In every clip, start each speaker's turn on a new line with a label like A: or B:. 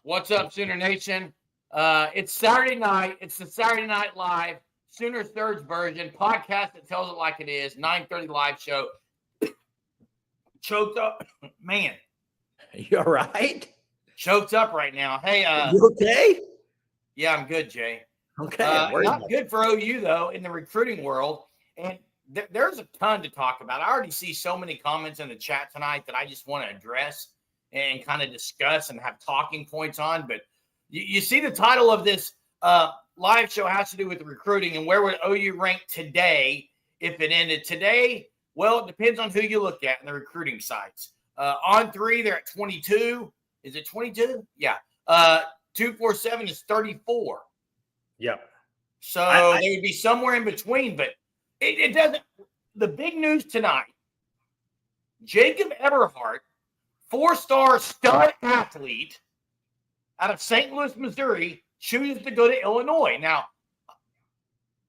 A: What's up, Sooner Nation? It's Saturday night. It's the Saturday Night Live Sooner Surge version podcast that tells it like it is. 9:30 live show. Choked up, man.
B: You all right?
A: Choked up right now. Hey,
B: you okay?
A: Yeah, I'm good, Jay.
B: Okay.
A: Not good for OU though in the recruiting world, and there's a ton to talk about. I already see so many comments in the chat tonight that I just want to address and kind of discuss and have talking points on. But you see the title of this live show has to do with recruiting and where would OU rank today if it ended today? Well, it depends on who you look at in the recruiting sites. On 3, they're at 22. Is it 22? Yeah. 247 is 34.
B: Yep.
A: So they would be somewhere in between, but it doesn't. The big news tonight, Jacob Eberhardt, 4-star stud athlete out of St. Louis, Missouri, chooses to go to Illinois. Now,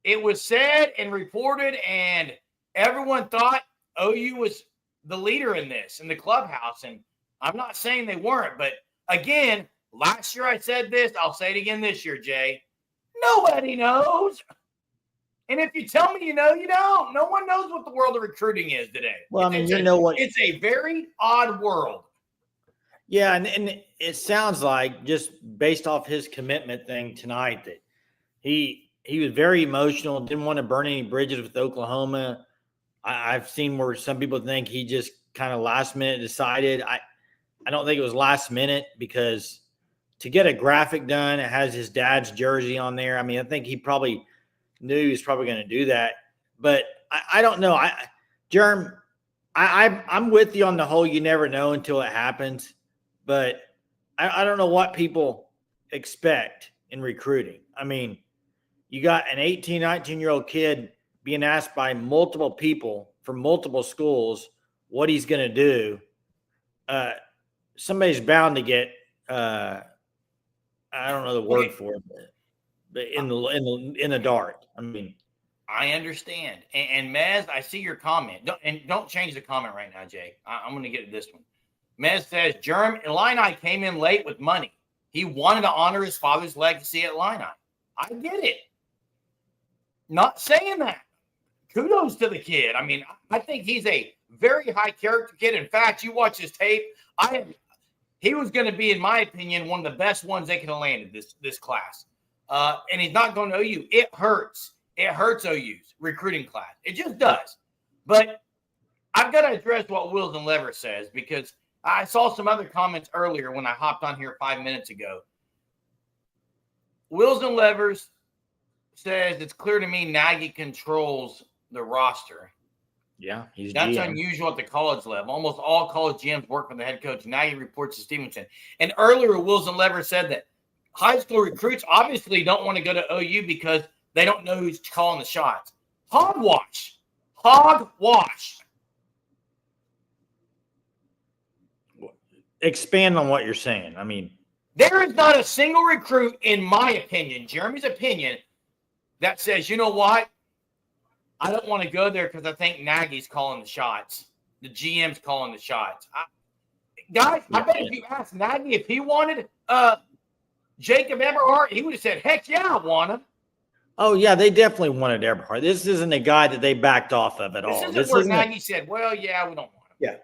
A: it was said and reported, and everyone thought OU was the leader in this, in the clubhouse. And I'm not saying they weren't, but again, last year I said this, I'll say it again this year, Jay. Nobody knows. And if you tell me you know, you don't. No one knows what the world of recruiting is today.
B: Well,
A: it's a very odd world.
B: Yeah, and it sounds like, just based off his commitment thing tonight, that he was very emotional, didn't want to burn any bridges with Oklahoma. I've seen where some people think he just kind of last minute decided. I don't think it was last minute, because to get a graphic done, it has his dad's jersey on there. I mean, I think he probably knew he was probably going to do that. But I don't know. Jerm, I'm with you on the whole you never know until it happens. But I don't know what people expect in recruiting. I mean, you got an 18, 19-year-old kid being asked by multiple people from multiple schools what he's going to do. Somebody's bound to get I don't know the word for it, but in the dark. I mean,
A: I understand. And Mez, I see your comment. Don't change the comment right now, Jay. I'm going to get to this one. Mez says, Illini came in late with money. He wanted to honor his father's legacy at Illini. I get it. Not saying that. Kudos to the kid. I mean, I think he's a very high character kid. In fact, you watch his tape. He was going to be, in my opinion, one of the best ones they could have landed this class. And he's not going to OU. It hurts. It hurts OU's recruiting class. It just does. But I've got to address what Wills and Lever says, because I saw some other comments earlier when I hopped on here 5 minutes ago. Wills and Levers says it's clear to me Nagy controls the roster.
B: Yeah,
A: that's
B: GM.
A: Unusual at the college level. Almost all college GMs work for the head coach. Nagy reports to Stevenson. And earlier, Wills and Lever said that high school recruits obviously don't want to go to OU because they don't know who's calling the shots. Hogwash. Hogwash.
B: Expand on what you're saying. I mean,
A: there is not a single recruit, in my opinion, Jeremy's opinion, that says, you know what? I don't want to go there because I think Nagy's calling the shots. The GM's calling the shots. I bet if you asked Nagy if he wanted Jacob Eberhardt, he would have said, heck yeah, I want him.
B: Oh, yeah, they definitely wanted Eberhardt. This isn't a guy that they backed off of at all.
A: This isn't where Nagy said, well, yeah, we don't want him.
B: Yeah.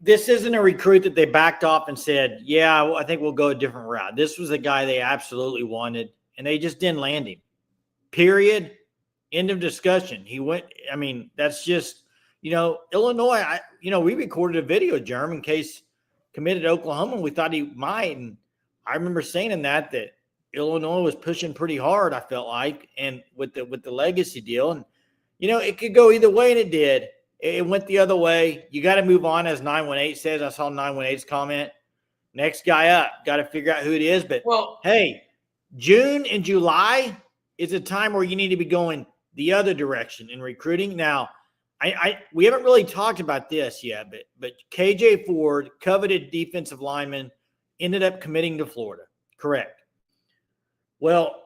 B: This isn't a recruit that they backed off and said, yeah, I think we'll go a different route. This was a guy they absolutely wanted, and they just didn't land him. Period. End of discussion. He went, I mean, that's just, Illinois, we recorded a video, Jerm, in case committed to Oklahoma. We thought he might. And I remember saying that Illinois was pushing pretty hard, I felt like, and with the legacy deal. And, it could go either way, and it did. It went the other way. You got to move on, as 918 says. I saw 918's comment. Next guy up. Got to figure out who it is. But, hey, June and July is a time where you need to be going the other direction in recruiting. Now, we haven't really talked about this yet, but KJ Ford, coveted defensive lineman, ended up committing to Florida. Correct. Well,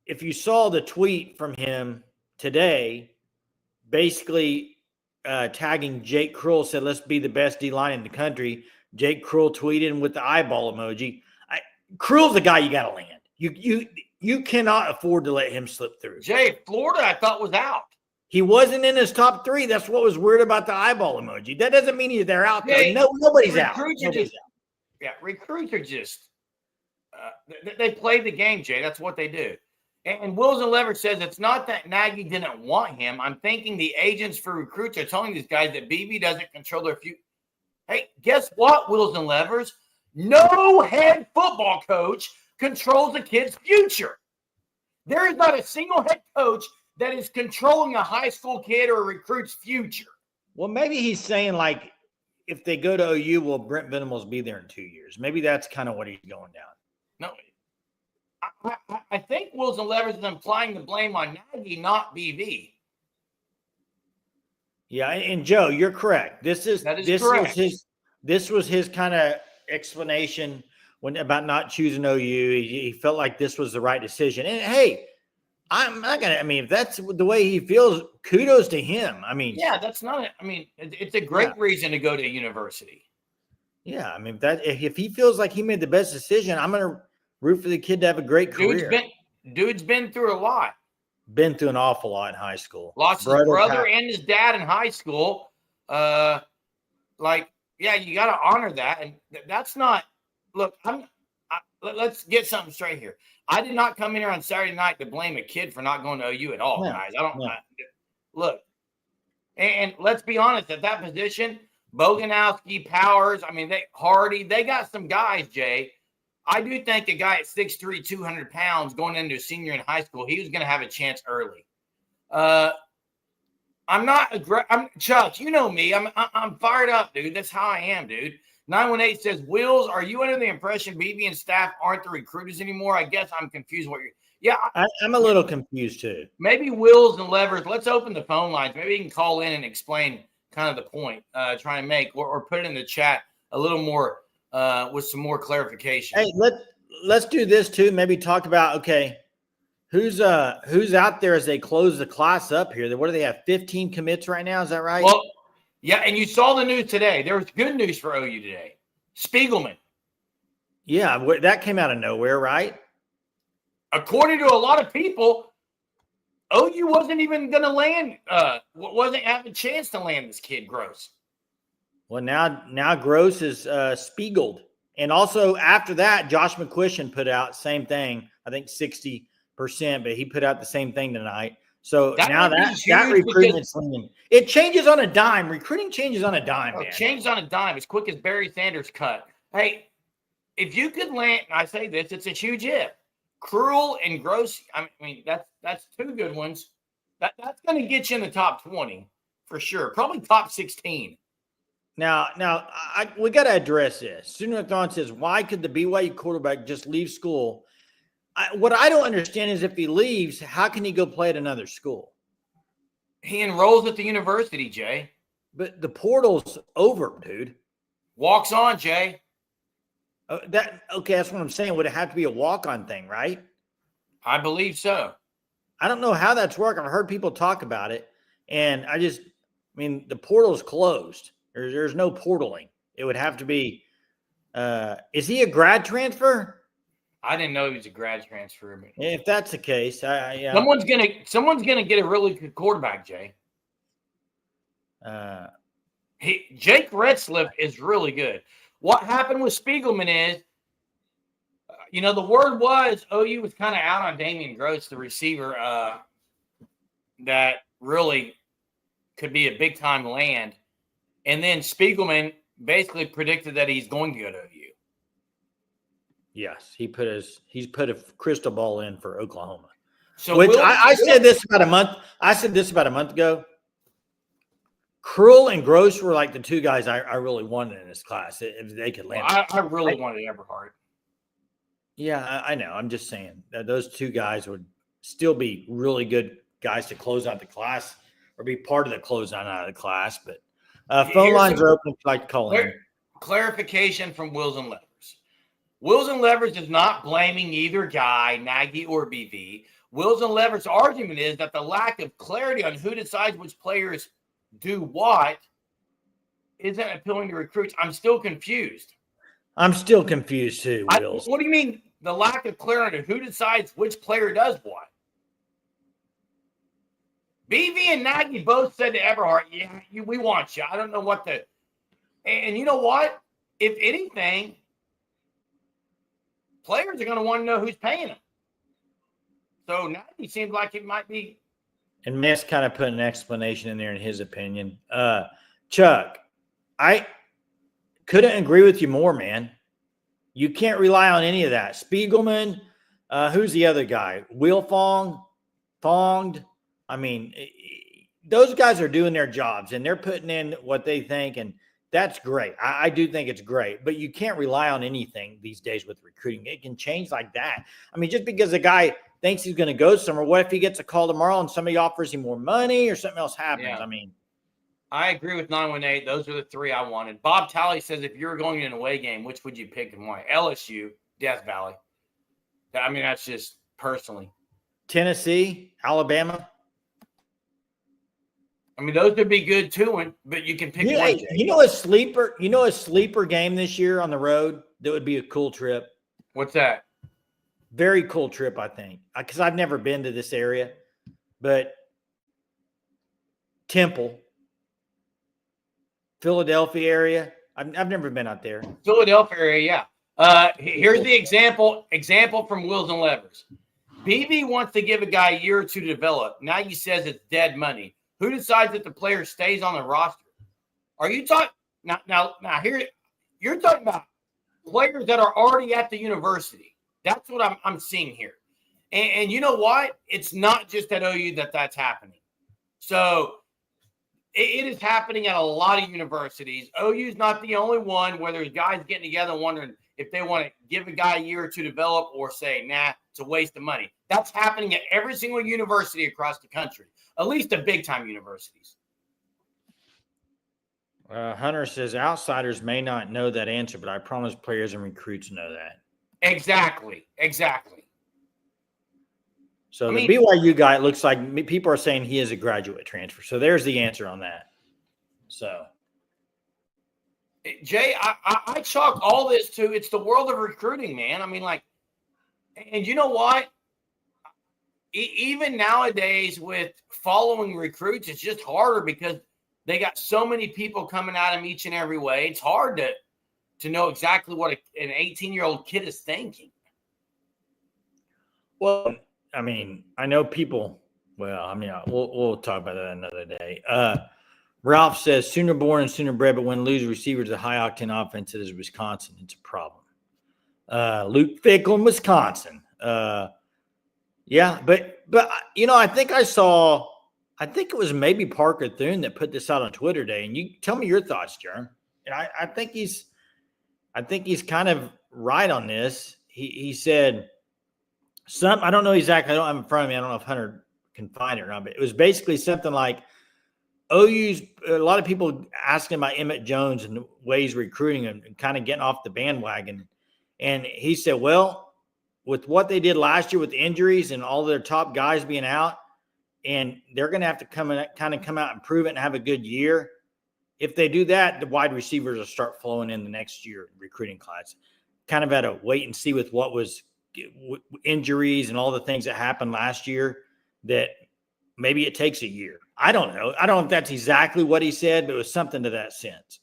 B: if you saw the tweet from him today, basically tagging Jake Krull, said, let's be the best D-line in the country. Jake Krull tweeted with the eyeball emoji. Cruel's the guy you got to land. You cannot afford to let him slip through.
A: Jay, Florida, I thought was out.
B: He wasn't in his top 3. That's what was weird about the eyeball emoji. That doesn't mean they're out there.
A: Jay,
B: No, nobody's out.
A: Recruits are just, yeah, recruits are just, they play the game, Jay. That's what they do. And Wills and Leverage says it's not that Nagy didn't want him. I'm thinking the agents for recruits are telling these guys that BB doesn't control their future. Hey, guess what, Wills and Levers? No head football coach controls a kid's future. There is not a single head coach that is controlling a high school kid or a recruit's future.
B: Well, maybe he's saying, like, if they go to OU, will Brent Venables be there in 2 years? Maybe that's kind of what he's going down.
A: No, I think Wills and Levers is implying the blame on Nagy, not BV.
B: Yeah, and Joe, you're correct. This
A: correct.
B: was his kind of explanation about not choosing OU. He felt like this was the right decision. And hey, I'm not gonna. I mean, if that's the way he feels, kudos to him. I mean,
A: yeah, that's not. I mean, it's a great reason to go to university.
B: Yeah, I mean, if he feels like he made the best decision, I'm gonna root for the kid to have a great career.
A: Dude's been through a lot.
B: Been through an awful lot in high school.
A: Lost his brother and his dad in high school. Yeah, you got to honor that, and that's not. Look, let's get something straight here. I did not come in here on Saturday night to blame a kid for not going to OU at all, guys. I don't look. And let's be honest, at that position, Boganowski, Powers, I mean, Hardy, they got some guys, Jay. I do think a guy at 6'3", 200 pounds going into a senior in high school, he was going to have a chance early. I'm Chuck, you know me. I'm fired up, dude. That's how I am, dude. 918 says, Wills, are you under the impression BB and staff aren't the recruiters anymore? I guess I'm confused what you're – yeah.
B: I'm a little confused too.
A: Maybe Wills and Levers, let's open the phone lines. Maybe you can call in and explain kind of the point trying to make or put it in the chat a little more with some more clarification.
B: Hey, let's do this too. Maybe talk about, okay, who's out there as they close the class up here? What do they have, 15 commits right now? Is that right?
A: Well, yeah, and you saw the news today. There was good news for OU today. Spiegelman.
B: Yeah, that came out of nowhere, right?
A: According to a lot of people, OU wasn't even going to land, wasn't having a chance to land this kid, Gross.
B: Well, now Gross is spiegeled. And also after that, Josh McCuistion put out same thing, I think 60%, but he put out the same thing tonight. So now that recruitment's leaning. It changes on a dime. Recruiting changes on a dime, man.
A: It changes on a dime as quick as Barry Sanders cut. Hey, if you could land, I say this, it's a huge if. Cruel and Gross, I mean, that's two good ones. That's going to get you in the top 20 for sure. Probably top 16.
B: Now, we got to address this. Sooner Thon says, why could the BYU quarterback just leave school? What I don't understand is if he leaves, how can he go play at another school?
A: He enrolls at the university, Jay.
B: But the portal's over, dude.
A: Walks on, Jay.
B: That's what I'm saying. Would it have to be a walk-on thing, right?
A: I believe so.
B: I don't know how that's working. I've heard people talk about it, and the portal's closed. There's no portaling. It would have to be. Is he a grad transfer?
A: I didn't know he was a grad transfer.
B: If that's the case, yeah.
A: Someone's gonna get a really good quarterback, Jay. Jake Retzlaff is really good. What happened with Spiegelman is, the word was OU was kind of out on Damen Gross, the receiver that really could be a big time land, and then Spiegelman basically predicted that he's going to go to OU.
B: Yes, he's put a crystal ball in for Oklahoma.
A: So
B: I said this about a month. I said this about a month ago. Cruel and Gross were like the two guys I really wanted in this class if they could land.
A: Well, I really wanted Eberhard.
B: Yeah, I know. I'm just saying that those two guys would still be really good guys to close out the class or be part of the closeout out of the class. But phone lines are open if you'd like to call in.
A: Clarification from Wills and Levers. Wills and Levers is not blaming either guy, Nagy or BV. Wills and Levers' argument is that the lack of clarity on who decides which players do what isn't appealing to recruits. I'm still confused.
B: I'm still confused too, Wills.
A: What do you mean the lack of clarity? Who decides which player does what? BV and Nagy both said to Everhart, yeah, we want you. I don't know what the – and you know what? If anything, players are going to want to know who's paying them. So Nagy seems like it might be.
B: And Mess kind of put an explanation in there in his opinion. Chuck, I couldn't agree with you more, man. You can't rely on any of that. Spiegelman, who's the other guy? Wilfong, Fonged. I mean, those guys are doing their jobs and they're putting in what they think, and that's great. I do think it's great, but you can't rely on anything these days with recruiting. It can change like that. I mean, just because a guy thinks he's going to go somewhere, what if he gets a call tomorrow and somebody offers him more money or something else happens?
A: Yeah.
B: I mean,
A: I agree with 918. Those are the three I wanted. Bob Talley says, if you were going to an away game, which would you pick and why? LSU, Death Valley. I mean, that's just personally.
B: Tennessee, Alabama.
A: I mean, those would be good too, but you can pick one.
B: You know a sleeper game this year on the road that would be a cool trip?
A: What's that?
B: Very cool trip, I think, because I've never been to this area, but Temple, Philadelphia area. I've never been out there.
A: Philadelphia area, yeah. Here's the example from Wills and Levers. BB wants to give a guy a year or two to develop. Now he says it's dead money. Who decides that the player stays on the roster? Are you talking now? Here, you're talking about players that are already at the university. That's what I'm seeing here. And you know what? It's not just at OU that's happening. So it is happening at a lot of universities. OU's not the only one where there's guys getting together wondering if they want to give a guy a year to develop or say, nah, it's a waste of money. That's happening at every single university across the country, at least the big-time universities.
B: Hunter says outsiders may not know that answer, but I promise players and recruits know that.
A: Exactly.
B: So the BYU guy, it looks like people are saying he is a graduate transfer. So there's the answer on that. So,
A: Jay, I chalk all this to it's the world of recruiting, man. I mean, like, and you know what? Even nowadays with following recruits, it's just harder because they got so many people coming at them each and every way. It's hard to know exactly what an 18-year-old kid is thinking.
B: Well, I mean, I know people. Well, I mean, we'll talk about that another day. Ralph says sooner born and sooner bred, but when lose receivers a high octane offense is Wisconsin, it's a problem. Luke Fickle in Wisconsin. Yeah, but you know, I think it was maybe Parker Thune that put this out on Twitter today, and you tell me your thoughts, Jerm. And I think he's kind of right on this. He said I don't know exactly. I don't have it in front of me. I don't know if Hunter can find it or not, but it was basically something like OU's. A lot of people asking about Emmett Jones and the way he's recruiting him and kind of getting off the bandwagon. And he said, well, with what they did last year with injuries and all their top guys being out, and they're going to have to come out and prove it and have a good year. If they do that, the wide receivers will start flowing in the next year recruiting class. Kind of had to wait and see with what was injuries and all the things that happened last year that maybe it takes a year. I don't know. I don't know if that's exactly what he said, but it was something to that sense.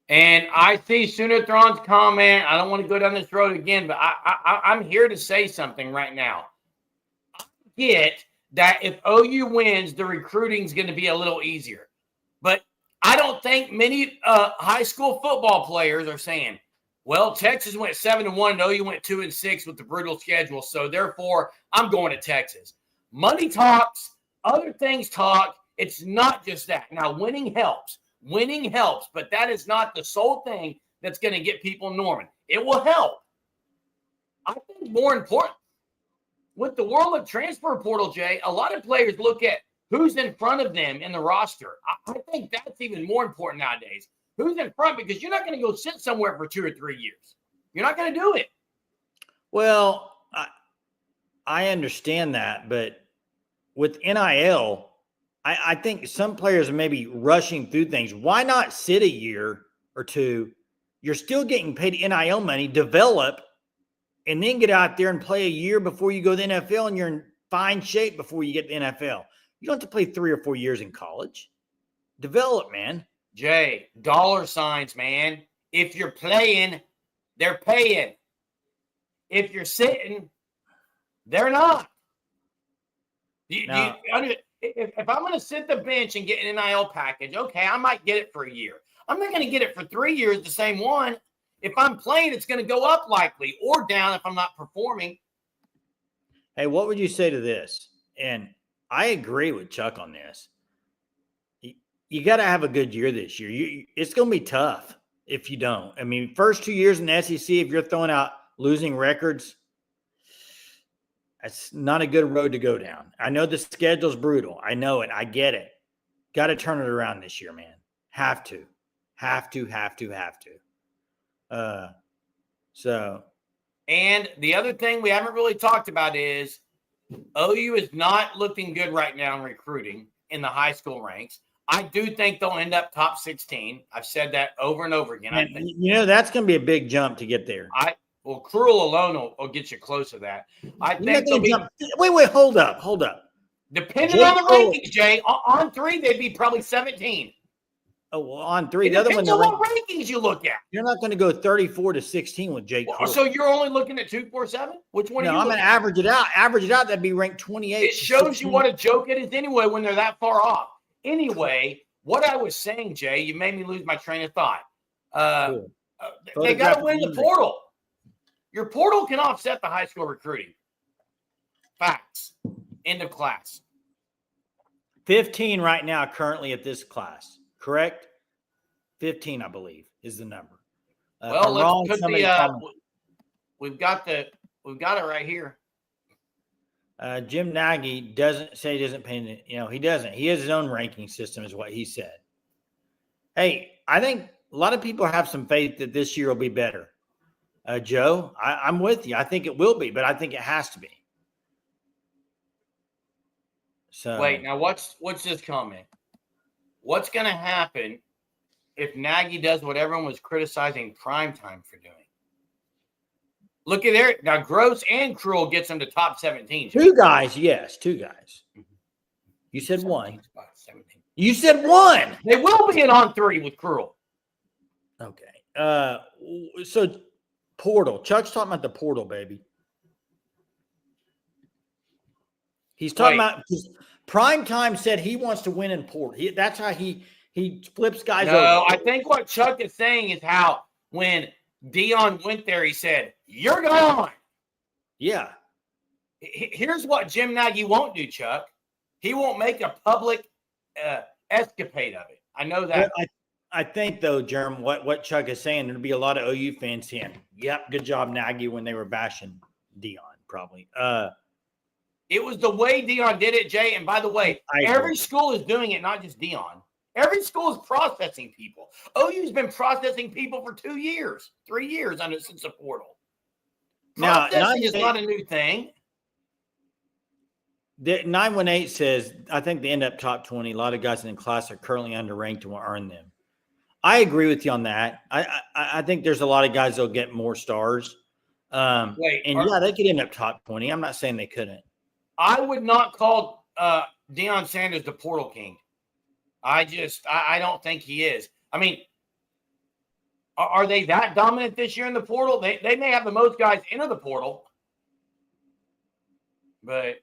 A: And I see Sooner Thron's comment. I don't want to go down this road again, but I'm here to say something right now. I get that if OU wins, the recruiting's going to be a little easier. But I don't think many high school football players are saying, well, Texas went 7-1 and OU went 2-6 with the brutal schedule. So therefore, I'm going to Texas. Money talks, other things talk. It's not just that. Now, winning helps. Winning helps, but that is not the sole thing that's going to get people Norman. It will help. I think more important, with the world of transfer portal, Jay, a lot of players look at who's in front of them in the roster. I think that's even more important nowadays. Who's in front? Because you're not going to go sit somewhere for 2 or 3 years. You're not going to do it.
B: Well, I understand that, but with NIL, I think some players are maybe rushing through things. Why not sit a year or two You're still getting paid NIL money, develop, and then get out there and play a year before you go to the NFL, and you're in fine shape before you get to the NFL. You don't have to play 3 or 4 years in college. Develop, man.
A: Jay, dollar signs, man. If you're playing, they're paying. If you're sitting, they're not. If I'm going to sit the bench and get an NIL package, okay, I might get it for a year. I'm not going to get it for 3 years, the same one. If I'm playing, it's going to go up likely or down if I'm not performing.
B: Hey, what would you say to this? And I agree with Chuck on this. You got to have a good year this year. It's going to be tough if you don't. I mean, first 2 years in the SEC, if you're throwing out losing records, that's not a good road to go down. I know the schedule's brutal. I know it. I get it. Got to turn it around this year, man. Have to.
A: And the other thing we haven't really talked about is OU is not looking good right now in recruiting in the high school ranks. I do think they'll end up top 16. I've said that over and over again.
B: And, that's going to be a big jump to get there.
A: Cruel alone will get you close to that. I think they'll be.
B: Wait, hold up.
A: Depending on the rankings, Jay, on 3, they'd be probably 17.
B: Oh, well, on 3.
A: It depends on what rankings you look at.
B: You're not going to go 34 to 16 with Jake Cole.
A: So you're only looking at 247? Which one?
B: No, I'm going to average it out. That'd be ranked 28.
A: It shows you what a joke it is anyway when they're that far off. Anyway, what I was saying, Jay, you made me lose my train of thought. They got to win the portal. Your portal can offset the high school recruiting. Facts. End of class.
B: 15 right now, currently at this class. Correct? 15, I believe, is the number.
A: Well, let's put we've got it right here.
B: Jim Nagy doesn't say he doesn't pay. He doesn't. He has his own ranking system, is what he said. Hey, I think a lot of people have some faith that this year will be better. Joe, I'm with you. I think it will be, but I think it has to be. So
A: wait, now what's this comment? What's going to happen if Nagy does what everyone was criticizing Primetime for doing? Look at there. Now, Gross and Cruel gets them to top 17.
B: 2 guys, yes, 2 guys. You said 1.
A: 17.
B: You said 1.
A: They will be in on 3 with Cruel.
B: Okay. So portal. Chuck's talking about the portal, baby. He's talking about Primetime said he wants to win in portal. That's how he flips guys over.
A: No, I think what Chuck is saying is how when Dion went there, he said, "You're gone."
B: Yeah.
A: Here's what Jim Nagy won't do, Chuck. He won't make a public escapade of it. I know that.
B: I think, though, Jerem, what Chuck is saying, there'll be a lot of OU fans saying, "Yep, good job, Nagy," when they were bashing Dion, probably.
A: It was the way Dion did it, Jay. And by the way, every school is doing it, not just Dion. Every school is processing people. OU's been processing people for 2 years, 3 years since the portal. Processing is not a new thing.
B: The 918 says, I think they end up top 20. A lot of guys in the class are currently underranked and will earn them. I agree with you on that. I think there's a lot of guys that'll get more stars. They could end up top 20. I'm not saying they couldn't.
A: I would not call Deion Sanders the portal king. I don't think he is. I mean, are they that dominant this year in the portal? They may have the most guys into the portal, but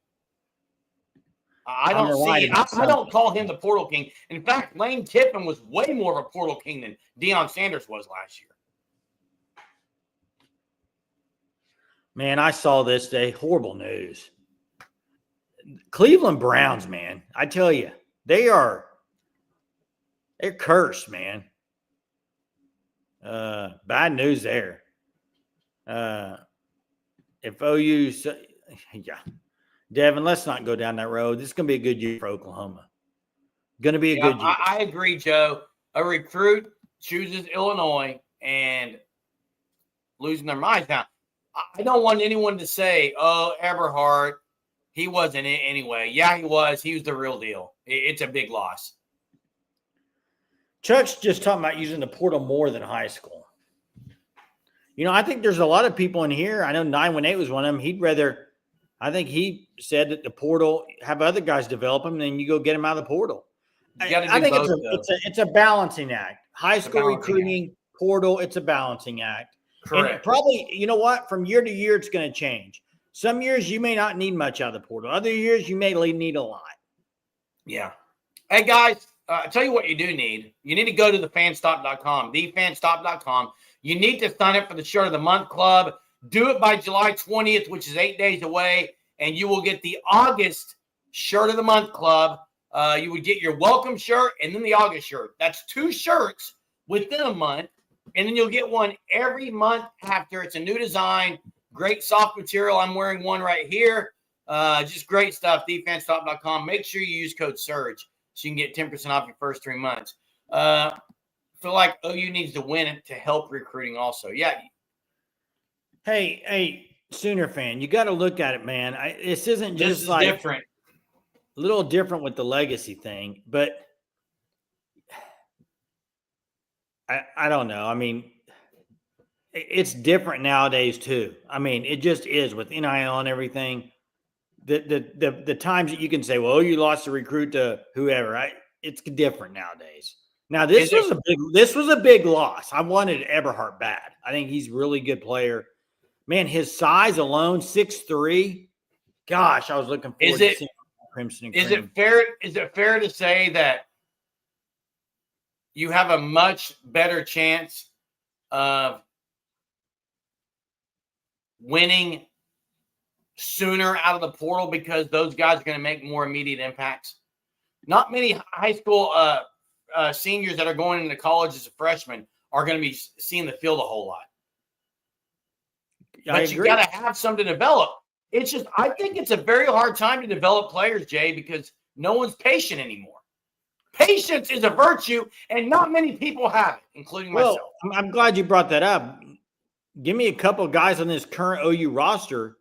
A: I don't call him the portal king. In fact, Lane Kiffin was way more of a portal king than Deion Sanders was last year.
B: Man, I saw this day. Horrible news. Cleveland Browns, man. I tell you, they're cursed, man. Bad news there. If OU, Devin, let's not go down that road. This is going to be a good year for Oklahoma. Going to be a good year.
A: I agree, Joe. A recruit chooses Illinois and losing their minds. Now, I don't want anyone to say, "Oh, Eberhard, he wasn't it anyway." Yeah, he was. He was the real deal. It's a big loss.
B: Chuck's just talking about using the portal more than high school. I think there's a lot of people in here. I know 918 was one of them. I think he said that the portal, have other guys develop them, and then you go get them out of the portal.
A: You got to do
B: I think
A: both,
B: it's a balancing act. High school recruiting, portal, it's a balancing act.
A: Correct.
B: And probably, you know what? From year to year, it's going to change. Some years you may not need much out of the portal. Other years you may need a lot.
A: Yeah. Hey, guys, I'll tell you what you do need. You need to go to thefanstop.com, thefanstop.com. You need to sign up for the Shirt of the Month Club. Do it by July 20th, which is 8 days away, and you will get the August Shirt of the Month Club. You would get your welcome shirt and then the August shirt. That's 2 shirts within a month, and then you'll get one every month after. It's a new design, great soft material. I'm wearing one right here. Just great stuff, thefanstop.com. Make sure you use code SURGE so you can get 10% off your first 3 months. Feel like OU needs to win it to help recruiting also. Yeah.
B: Hey, Sooner fan, you got to look at it, man. This isn't just
A: is
B: like
A: different.
B: A little different with the legacy thing, but I don't know. I mean, it's different nowadays too. I mean, it just is with NIL and everything. The times that you can say, well, you lost a recruit to whoever, it's different nowadays. Now this was a big loss. I wanted Eberhardt bad. I think he's a really good player. Man, his size alone, 6'3". Gosh, I was looking forward to seeing Crimson and Cream.
A: Is it fair to say that you have a much better chance of winning sooner out of the portal because those guys are going to make more immediate impacts? Not many high school seniors that are going into college as a freshman are going to be seeing the field a whole lot. But you got to have some to develop. It's just, I think it's a very hard time to develop players, Jay, because no one's patient anymore. Patience is a virtue, and not many people have it, including myself.
B: I'm glad you brought that up. Give me a couple of guys on this current OU roster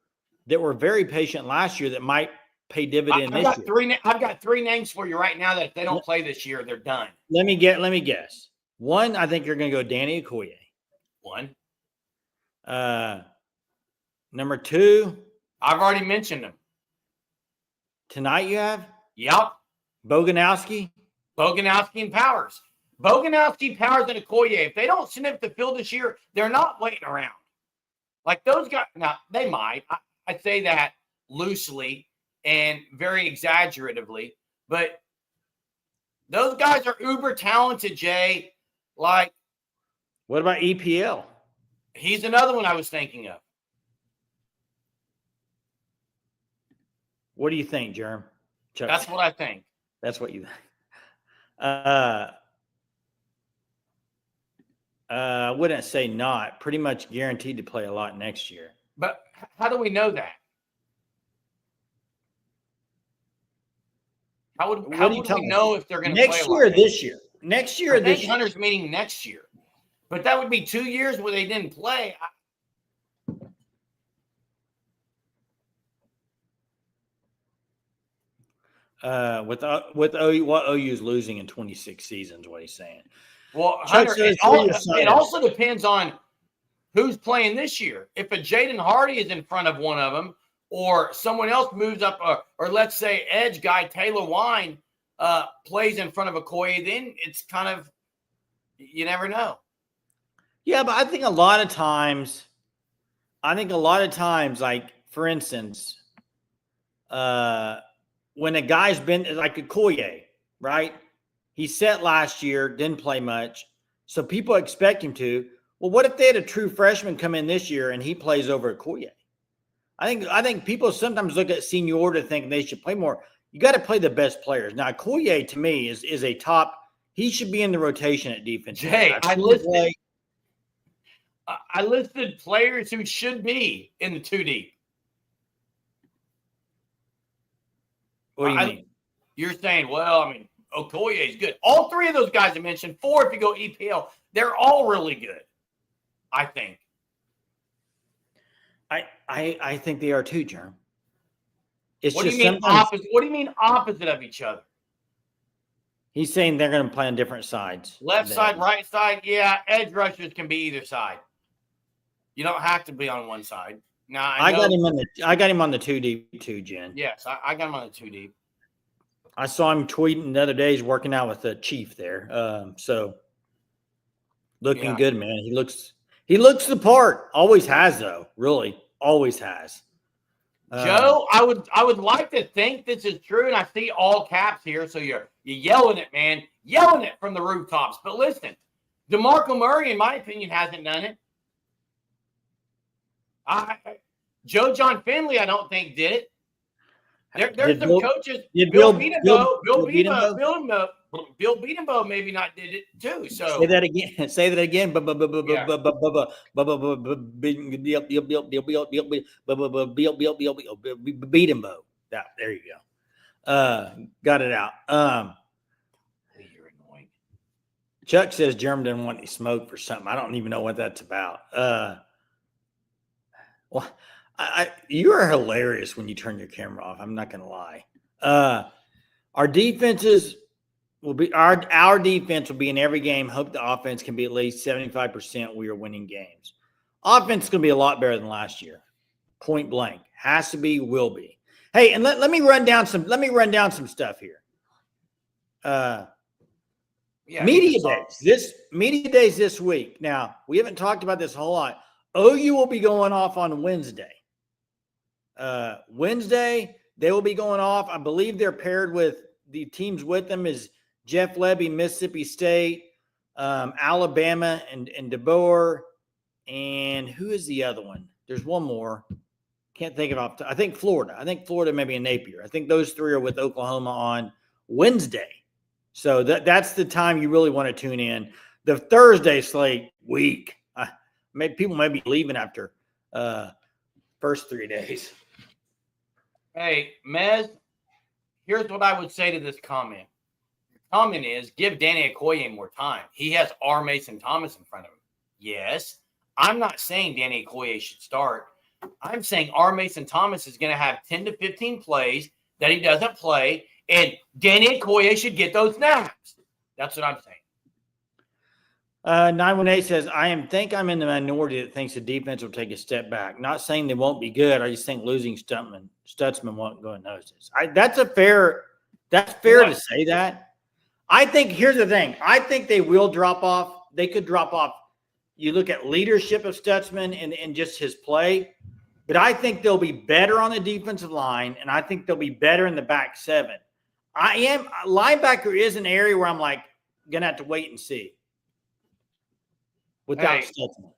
B: that were very patient last year that might pay dividend this year.
A: I've got 3 names for you right now that if they don't play this year, they're done.
B: Let me guess. One, I think you're going to go Danny Okoye.
A: One.
B: Number 2.
A: I've already mentioned them.
B: Tonight you have?
A: Yep.
B: Boganowski
A: and Powers. Boganowski, Powers, and Okoye. If they don't sniff the field this year, they're not waiting around. Like those guys, now they might. I say that loosely and very exaggeratively, but those guys are uber talented, Jay. Like,
B: what about EPL?
A: He's another one I was thinking of.
B: What do you think, Jerm? Chuck?
A: That's what I think.
B: That's what you think. I wouldn't say not. Pretty much guaranteed to play a lot next year.
A: But how do we know that? How would we know if they're going to play
B: next year or this year? Next year or this year?
A: Hunter's meaning next year. But that would be 2 years where they didn't play.
B: With OU, what OU is losing in 26 seasons, what he's saying.
A: Well, Hunter, it also depends on who's playing this year. If a Jaden Hardy is in front of one of them, or someone else moves up, or let's say edge guy Taylor Wine plays in front of Okoye, then it's kind of, you never know.
B: Yeah, but I think a lot of times, like, for instance, when a guy's been like Okoye, right? He set last year, didn't play much. So people expect him to. Well, what if they had a true freshman come in this year and he plays over Okoye? I think people sometimes look at seniority to think they should play more. You got to play the best players. Now, Okoye to me is a top. He should be in the rotation at defense.
A: Jay, I listed players who should be in the 2 deep.
B: What do you mean?
A: You're saying, well, I mean, Okoye is good. All 3 of those guys I mentioned, 4 if you go EPL, they're all really good, I think.
B: I think they are too, Jerm.
A: What do you mean opposite? What do you mean opposite of each other?
B: He's saying they're going to play on different sides.
A: Left side, right side. Yeah, edge rushers can be either side. You don't have to be on one side. Now
B: I got him on the 2 deep too, Jen.
A: Yes, I got him on the 2 deep.
B: I saw him tweeting the other day. He's working out with the Chief there. So looking good, man. He looks the part. Always has, though. Really, always has.
A: Joe, I would like to think this is true, and I see all caps here, so you're yelling it, man, yelling it from the rooftops. But listen, DeMarco Murray, in my opinion, hasn't done it. Joe John Finley, I don't think did it. There's some coaches. Bill Beatenbow maybe not did it too. So
B: say that again. Say that again. Beatenbow. There you go. Got it out.
A: You're annoying.
B: Chuck says German didn't want any smoke for something. I don't even know what that's about. Well, you are hilarious when you turn your camera off. I'm not going to lie. Our defenses will be our defense will be in every game. Hope the offense can be at least 75%. We are winning games. Offense is going to be a lot better than last year. Point blank. Has to be, will be. Hey, and let me run down some stuff here. Media days this week. Now, we haven't talked about this a whole lot. OU will be going off on Wednesday. Wednesday, they will be going off. I believe they're paired with the teams with them is Jeff Lebby, Mississippi State, Alabama, and DeBoer. And who is the other one? There's one more. Can't think of off. I think Florida. I think Florida maybe in Napier. I think those three are with Oklahoma on Wednesday. So that's the time you really want to tune in. The Thursday slate, weak. People may be leaving after first 3 days.
A: Hey, Mez, here's what I would say to this comment. The comment is, give Danny Okoye more time. He has R. Mason Thomas in front of him. Yes, I'm not saying Danny Okoye should start. I'm saying R. Mason Thomas is going to have 10 to 15 plays that he doesn't play, and Danny Okoye should get those snaps. That's what I'm saying.
B: 918 says, think I'm in the minority that thinks the defense will take a step back. Not saying they won't be good. I just think losing Stutzman won't go unnoticed. That's fair to say that. I think here's the thing. I think they will drop off. They could drop off. You look at leadership of Stutzman and just his play, but I think they'll be better on the defensive line, and I think they'll be better in the back seven. Linebacker is an area where I'm like going to have to wait and see. Without Stutzman.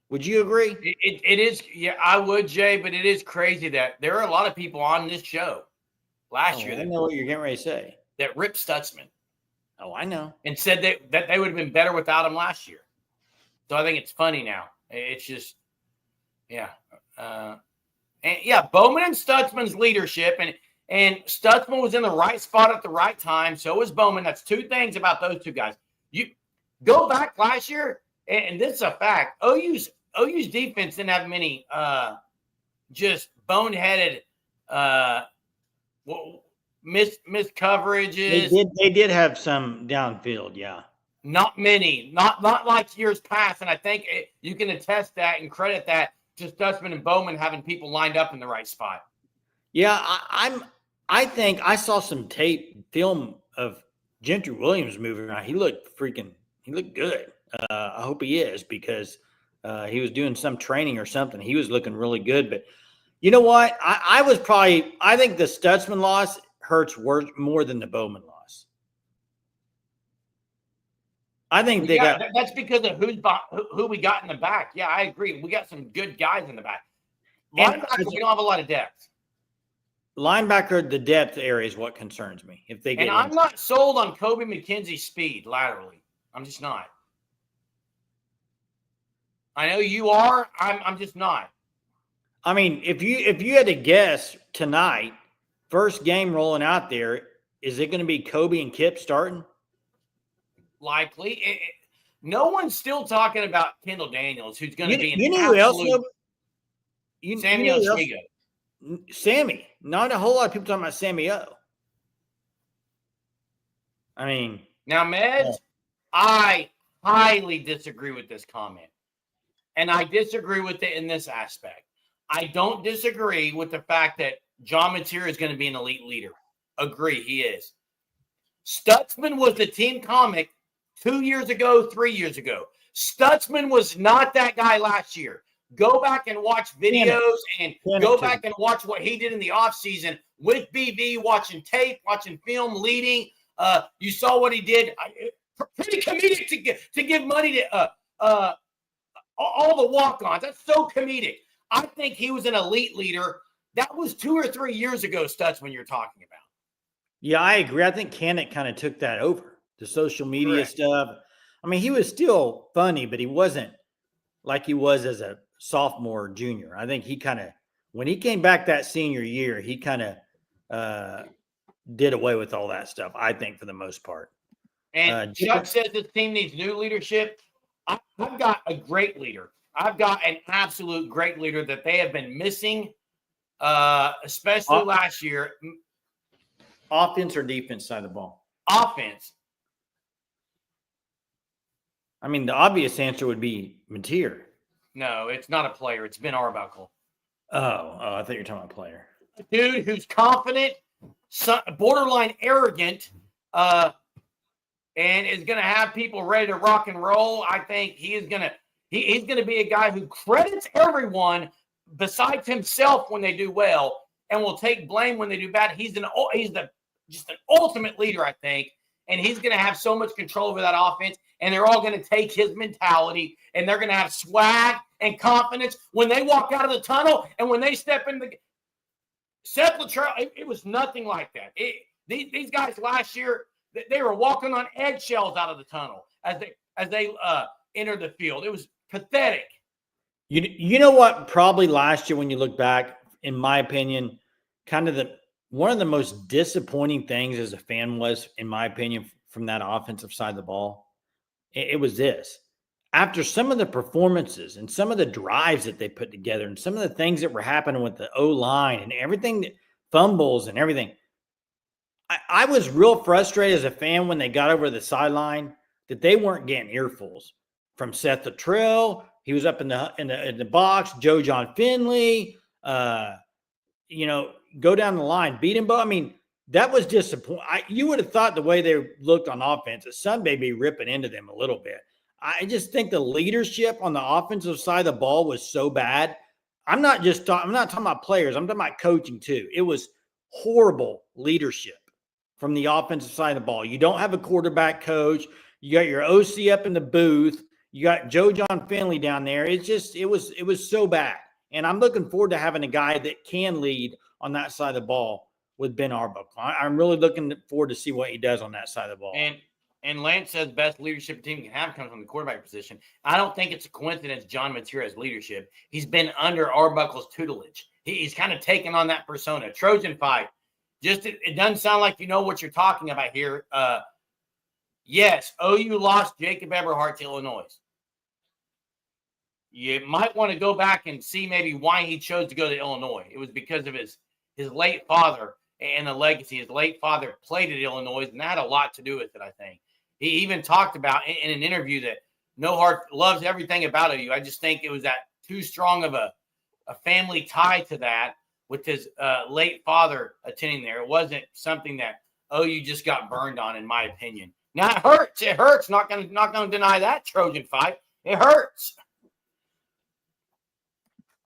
B: Would you agree?
A: It is. Yeah, I would, Jay, but it is crazy that there are a lot of people on this show last year.
B: I know what you're getting ready to say.
A: That ripped Stutzman.
B: Oh, I know.
A: And said that they would have been better without him last year. So I think it's funny now. It's just, yeah. Bowman and Stutzman's leadership, and Stutzman was in the right spot at the right time. So was Bowman. That's two things about those two guys. You go back last year. And this is a fact. OU's defense didn't have many just boneheaded missed coverages.
B: They did have some downfield, yeah.
A: Not many. Not like years past. And I think you can attest that and credit that to Stutzman and Bowman having people lined up in the right spot.
B: Yeah, I think I saw some film of Gentry Williams moving around. He looked good. I hope he is because he was doing some training or something. He was looking really good. But you know what? I think the Stutzman loss hurts more than the Bowman loss. I think
A: that's because of who we got in the back. Yeah, I agree. We got some good guys in the back. Linebacker, we don't have a lot of depth.
B: Linebacker, the depth area is what concerns me.
A: I'm not sold on Kobe McKenzie's speed laterally. I'm just not. I know you are. I'm just not.
B: I mean, if you had to guess tonight, first game rolling out there, is it going to be Kobe and Kip starting?
A: Likely. No one's still talking about Kendall Daniels, who's going to be an
B: absolute.
A: Sammy Ochigo.
B: Sammy. Not a whole lot of people talking about Sammy O. I mean.
A: Now, Meds, I highly disagree with this comment. and I disagree with it in this aspect. I don't disagree with the fact that John Mateer is going to be an elite leader. Agree, he is. Stutzman was the team comic 2 years ago, 3 years ago. Stutzman was not that guy last year. Go back and watch videos and go back and watch what he did in the offseason with BB, watching tape, watching film, leading. You saw what he did. Pretty comedic to give money to all the walk-ons. That's so comedic. I think he was an elite leader. That was 2 or 3 years ago, Stutzman, you're talking about.
B: Yeah, I agree. I think Canuck kind of took that over, the social media stuff. I mean, he was still funny, but he wasn't like he was as a sophomore or junior. I think he kind of, when he came back that senior year, he kind of did away with all that stuff, I think, for the most part.
A: And Chuck says this team needs new leadership. I've got a great leader. I've got an absolute great leader that they have been missing, especially last year.
B: Offense or defense side of the ball?
A: Offense.
B: I mean, the obvious answer would be Mateer.
A: No, it's not a player. It's Ben Arbuckle.
B: Oh, I thought you were talking about a player.
A: A dude who's confident, borderline arrogant, and is going to have people ready to rock and roll. I think he's going to be a guy who credits everyone besides himself when they do well, and will take blame when they do bad. He's just an ultimate leader, I think, and he's going to have so much control over that offense. And they're all going to take his mentality, and they're going to have swag and confidence when they walk out of the tunnel and when they step in the Seth Luttrell. It was nothing like that. These guys last year, they were walking on eggshells out of the tunnel as they entered the field. It was pathetic.
B: You know what? Probably last year, when you look back, in my opinion, kind of one of the most disappointing things as a fan was, in my opinion, from that offensive side of the ball. It was this. After some of the performances and some of the drives that they put together and some of the things that were happening with the O-line and everything, fumbles and everything, I was real frustrated as a fan when they got over the sideline that they weren't getting earfuls from Seth Luttrell. He was up in the box. Joe John Finley, go down the line, beat him. I mean, that was disappointing. You would have thought the way they looked on offense that Sun may be ripping into them a little bit. I just think the leadership on the offensive side of the ball was so bad. I'm not talking about players. I'm talking about coaching too. It was horrible leadership from the offensive side of the ball. You don't have a quarterback coach. You got your OC up in the booth. You got Joe John Finley down there. It was so bad. And I'm looking forward to having a guy that can lead on that side of the ball with Ben Arbuckle. I'm really looking forward to see what he does on that side of the ball.
A: And Lance says best leadership team can have comes from the quarterback position. I don't think it's a coincidence John Mateer has leadership. He's been under Arbuckle's tutelage. He's kind of taken on that persona. Trojan fight. It doesn't sound like you know what you're talking about here. Yes, OU lost Jacob Eberhardt to Illinois. You might want to go back and see maybe why he chose to go to Illinois. It was because of his late father and the legacy. His late father played at Illinois, and that had a lot to do with it, I think. He even talked about in an interview that No Heart loves everything about OU. I just think it was that too strong of a family tie to that with his late father attending there. It wasn't something that OU just got burned on, in my opinion. Now, it hurts. It hurts. Not going to deny that, Trojan fight. It hurts.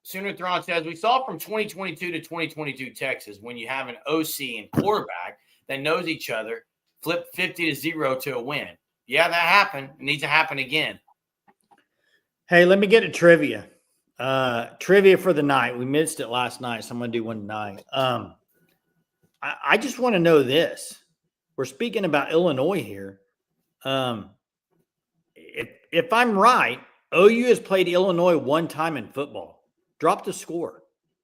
A: Sooner Thrawn says, we saw from 2022 to 2022 Texas when you have an OC and quarterback that knows each other, flip 50-0 to a win. Yeah, that happened. It needs to happen again.
B: Hey, let me get to trivia. Trivia for the night. We missed it last night, so I'm going to do one tonight. I just want to know this. We're speaking about Illinois here. If I'm right, OU has played Illinois one time in football. Drop the score.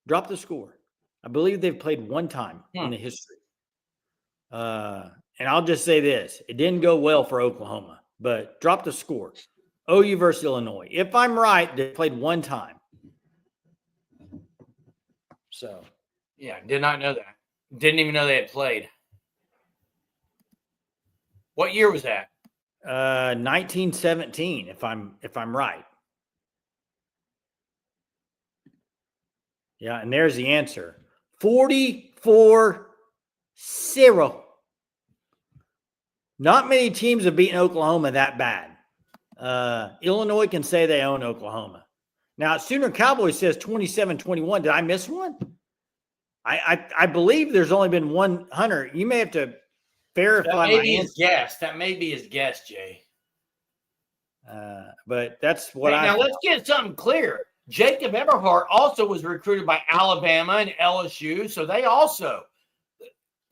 B: I believe they've played one time in the history. And I'll just say this. It didn't go well for Oklahoma, but drop the score. OU versus Illinois. If I'm right, they played one time. So.
A: Yeah, did not know that. Didn't even know they had played. What year was that?
B: 1917, if I'm right. Yeah, and there's the answer. 44-0. Not many teams have beaten Oklahoma that bad. Illinois can say they own Oklahoma. Now, Sooner Cowboy says 27-21. Did I miss one? I believe there's only been one. Hunter, you may have to verify my answer.
A: That may be his guess, Jay.
B: But that's what
A: Now let's get something clear. Jacob Eberhardt also was recruited by Alabama and LSU, so they also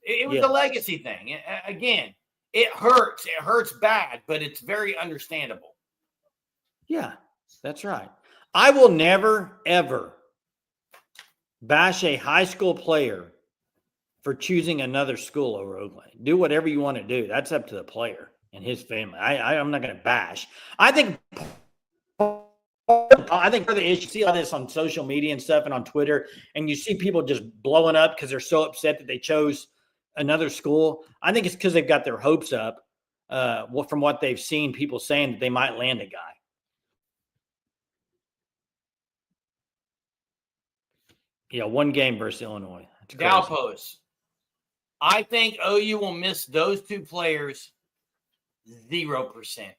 A: it was a legacy thing. Again, it hurts. It hurts bad, but it's very understandable.
B: Yeah, that's right. I will never, ever bash a high school player for choosing another school over Oakland. Do whatever you want to do. That's up to the player and his family. I'm not going to bash. I think for the issue, you see all this on social media and stuff and on Twitter, and you see people just blowing up because they're so upset that they chose another school. I think it's because they've got their hopes up from what they've seen people saying that they might land a guy. Yeah, one game versus Illinois.
A: Galpos. I think OU will miss those two players 0%.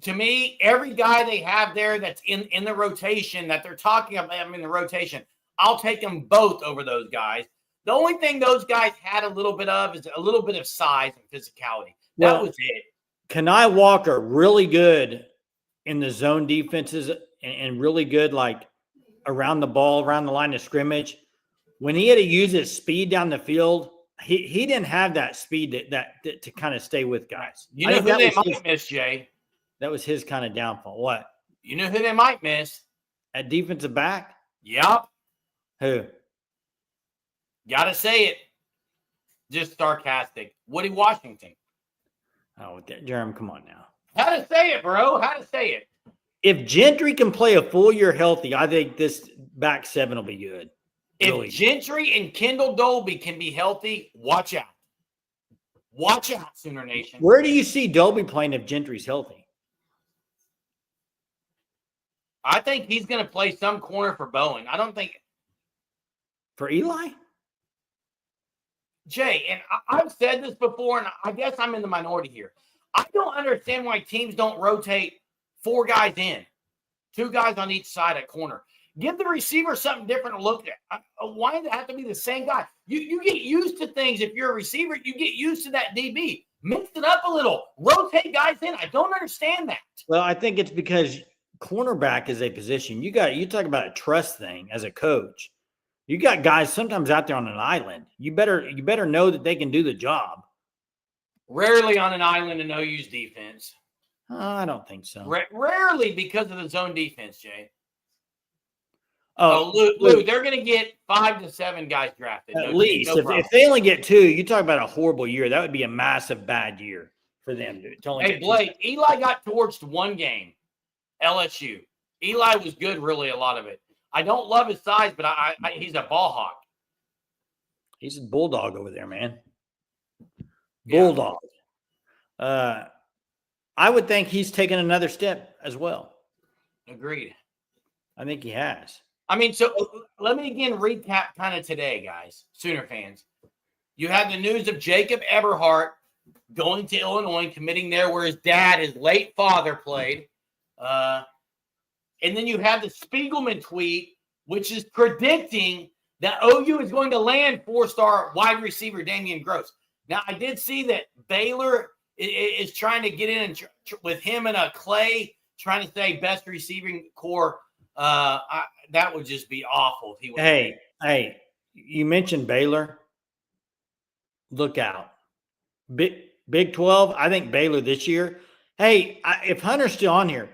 A: To me, every guy they have there that's in the rotation that they're talking about them in the rotation, I'll take them both over those guys. The only thing those guys had a little bit of is a little bit of size and physicality. That was it. Kenai
B: Walker, really good in the zone defenses and really good like around the ball, around the line of scrimmage. When he had to use his speed down the field, he didn't have that speed that to kind of stay with guys.
A: You know who they might miss, Jay?
B: That was his kind of downfall. What?
A: You know who they might miss?
B: At defensive back?
A: Yep.
B: Who?
A: Gotta say it. Just sarcastic. Woody Washington.
B: Oh, Jeremy, come on now.
A: How to say it, bro? How to say it?
B: If Gentry can play a full year healthy, I think this back seven will be good.
A: Really. If Gentry and Kendall Dolby can be healthy, watch out. Watch out, Sooner Nation.
B: Where do you see Dolby playing if Gentry's healthy?
A: I think he's going to play some corner for Bowen. I don't think.
B: For Eli?
A: Jay, and I've said this before, and I guess I'm in the minority here. I don't understand why teams don't rotate 4 guys in, 2 guys on each side at corner. Give the receiver something different to look at. Why does it have to be the same guy? You get used to things. If you're a receiver, you get used to that DB. Mix it up a little. Rotate guys in. I don't understand that.
B: Well, I think it's because cornerback is a position. You talk about a trust thing as a coach. You got guys sometimes out there on an island. You better know that they can do the job.
A: Rarely on an island in OU's defense.
B: I don't think so.
A: Rarely because of the zone defense, Jay.
B: Oh,
A: Lou, they're going to get 5 to 7 guys drafted.
B: At least. If they only get 2, you talk about a horrible year. That would be a massive bad year for them.
A: Hey, Blake, Eli got torched 1 game, LSU. Eli was good, really, a lot of it. I don't love his size, but he's a ball hawk.
B: He's a bulldog over there, man. Bulldog. Yeah. I would think he's taken another step as well.
A: Agreed.
B: I think he has.
A: I mean, so let me again recap kind of today, guys, Sooner fans. You have the news of Jacob Eberhardt going to Illinois and committing there where his dad, his late father, played. And then you have the Spiegelman tweet, which is predicting that OU is going to land 4-star wide receiver Damen Gross. Now, I did see that Baylor is trying to get in with him and Clay, trying to say best receiving core. That would just be awful. If he
B: Hey, you mentioned Baylor. Look out. Big 12, I think Baylor this year. Hey, if Hunter's still on here,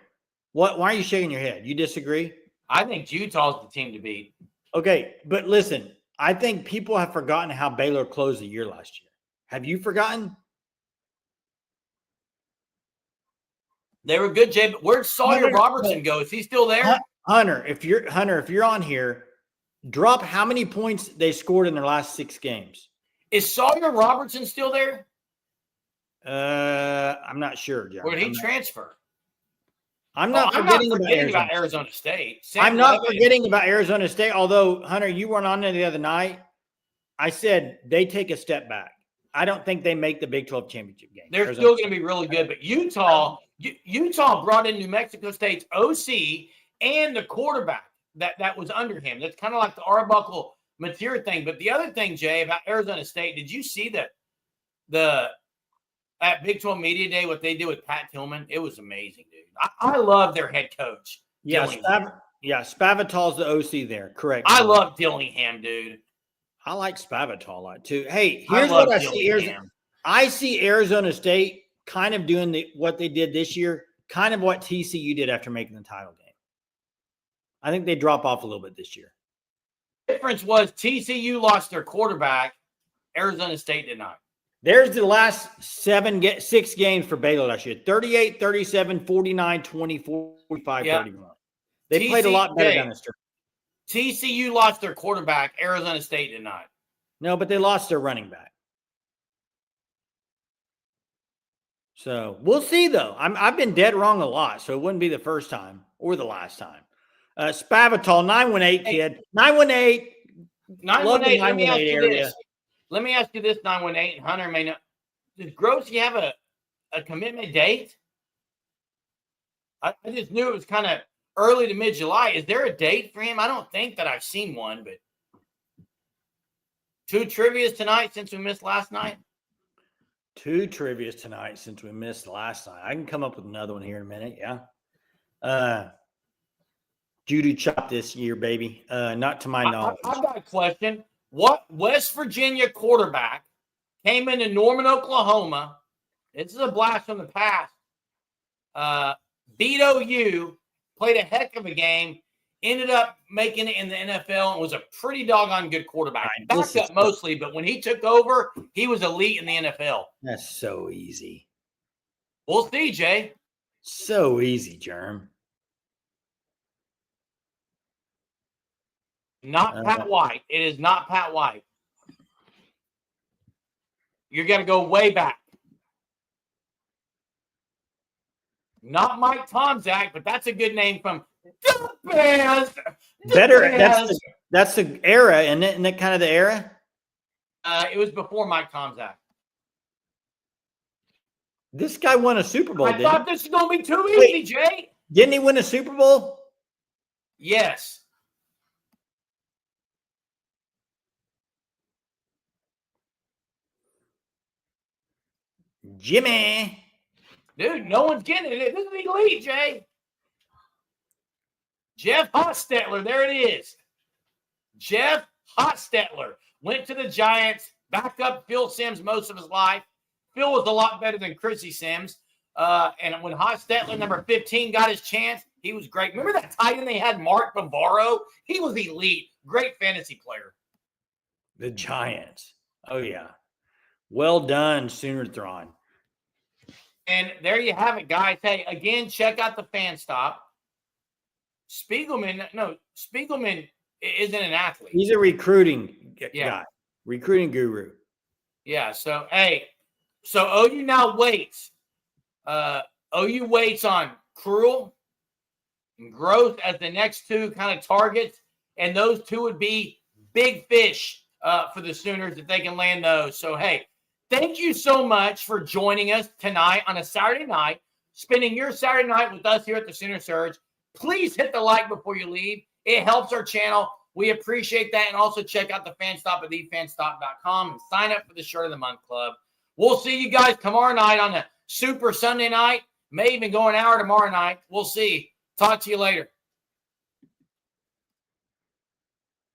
B: why are you shaking your head? You disagree?
A: I think Utah's the team to beat.
B: Okay, but listen, I think people have forgotten how Baylor closed the year last year. Have you forgotten?
A: They were good, Jay, but where'd Sawyer Robertson go? Is he still there?
B: Hunter, if you're on here, drop how many points they scored in their last 6 games.
A: Is Sawyer Robertson still there?
B: I'm not sure, John.
A: Or did he transfer?
B: I'm not forgetting about
A: Arizona State.
B: I'm not forgetting about Arizona State. Although, Hunter, you weren't on there the other night. I said they take a step back. I don't think they make the Big 12 championship game.
A: They're still going to be really good. But Utah brought in New Mexico State's OC and the quarterback that was under him. That's kind of like the Arbuckle Mateer thing. But the other thing, Jay, about Arizona State, did you see that at Big 12 Media Day, what they did with Pat Tillman? It was amazing, dude. I love their head coach.
B: Yeah, Spavital's the OC there. Correct.
A: I love Dillingham, dude.
B: I like Spavital a lot too. Hey, here's what I see. I see Arizona State kind of doing what they did this year, kind of what TCU did after making the title game. I think they drop off a little bit this year.
A: The difference was TCU lost their quarterback. Arizona State did not.
B: There's the last 6 games for Baylor last year. 38, 37, 49, 24, 45, 31. They played a lot better down the stretch.
A: TCU lost their quarterback. Arizona State did not.
B: No, but they lost their running back. So we'll see, though. I've been dead wrong a lot, so it wouldn't be the first time or the last time. Spavital, 918 kid. 918.
A: 918 Let me ask you this, 918, and Hunter may know. Does Gross have a commitment date? I just knew it was kind of early to mid-July. Is there a date for him? I don't think that I've seen one, but 2 trivias tonight since we missed last night?
B: 2 trivias tonight since we missed last night. I can come up with another one here in a minute, yeah. Judy chopped this year, baby. Not to my knowledge.
A: I've got a question. What West Virginia quarterback came into Norman, Oklahoma? This is a blast from the past. Beat OU, played a heck of a game, ended up making it in the NFL, and was a pretty doggone good quarterback. Backed up mostly, but when he took over, he was elite in the NFL.
B: That's so easy.
A: We'll see, Jay.
B: So easy, Germ.
A: Not Pat White. It is not Pat White. You're going to go way back. Not Mike Tomczak, but that's a good name from the Bears.
B: Better. That's the era, isn't it? Isn't that kind of the era?
A: It was before Mike Tomczak.
B: This guy won a Super Bowl.
A: I thought this was going to be too easy, Jay.
B: Didn't he win a Super Bowl?
A: Yes.
B: Jimmy.
A: Dude, no one's getting it. This is elite, Jay. Jeff Hostetler, there it is. Jeff Hostetler went to the Giants, backed up Phil Simms most of his life. Phil was a lot better than Chrissy Simms. And when Hostetler, number 15, got his chance, he was great. Remember that tight end they had, Mark Bavaro? He was elite. Great fantasy player.
B: The Giants. Oh, yeah. Well done, Sooner-thron.
A: And there you have it, guys. Hey, again, check out the fan stop. Spiegelman isn't an athlete.
B: He's a recruiting guy, recruiting guru.
A: Yeah. So, hey, OU now waits. OU waits on Cruel and Gross as the next 2 kind of targets. And those 2 would be big fish for the Sooners if they can land those. So, hey, thank you so much for joining us tonight on a Saturday night, spending your Saturday night with us here at the Sooner Surge. Please hit the like before you leave. It helps our channel. We appreciate that. And also check out the fan stop at thefanstop.com and sign up for the Shirt of the Month Club. We'll see you guys tomorrow night on a Super Sunday night. May even go an hour tomorrow night. We'll see. Talk to you later.